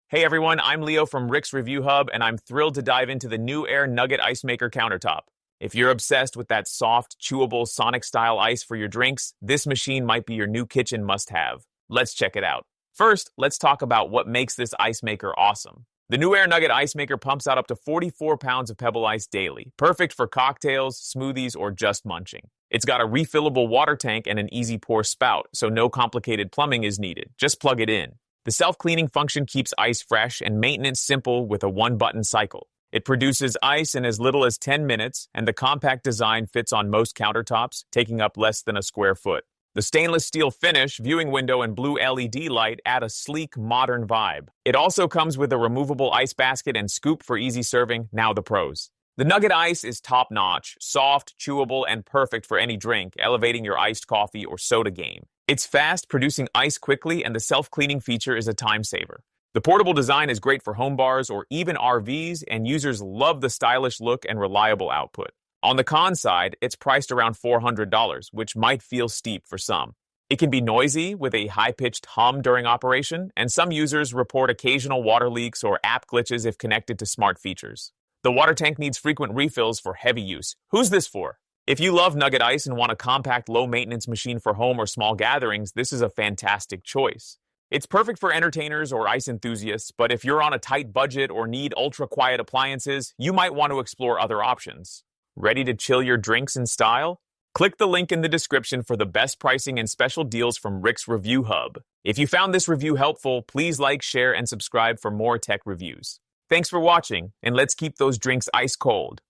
Hey everyone, I'm Leo from Rick's Review Hub, and I'm thrilled to dive into the Newair Nugget Ice Maker countertop. If you're obsessed with that soft, chewable, Sonic-style ice for your drinks, this machine might be your new kitchen must-have. Let's check it out. First, let's talk about what makes this ice maker awesome. The Newair Nugget Ice Maker pumps out up to 44 pounds of pebble ice daily, perfect for cocktails, smoothies, or just munching. It's got a refillable water tank and an easy pour spout, so no complicated plumbing is needed. Just plug it in. The self-cleaning function keeps ice fresh and maintenance simple with a one-button cycle. It produces ice in as little as 10 minutes, and the compact design fits on most countertops, taking up less than a square foot. The stainless steel finish, viewing window, and blue LED light add a sleek, modern vibe. It also comes with a removable ice basket and scoop for easy serving. Now the pros. The Nugget Ice is top-notch, soft, chewable, and perfect for any drink, elevating your iced coffee or soda game. It's fast, producing ice quickly, and the self-cleaning feature is a time saver. The portable design is great for home bars or even RVs, and users love the stylish look and reliable output. On the con side, it's priced around $400, which might feel steep for some. It can be noisy with a high-pitched hum during operation, and some users report occasional water leaks or app glitches if connected to smart features. The water tank needs frequent refills for heavy use. Who's this for? If you love Nugget Ice and want a compact, low-maintenance machine for home or small gatherings, this is a fantastic choice. It's perfect for entertainers or ice enthusiasts, but if you're on a tight budget or need ultra-quiet appliances, you might want to explore other options. Ready to chill your drinks in style? Click the link in the description for the best pricing and special deals from Rick's Review Hub. If you found this review helpful, please like, share, and subscribe for more tech reviews. Thanks for watching, and let's keep those drinks ice cold.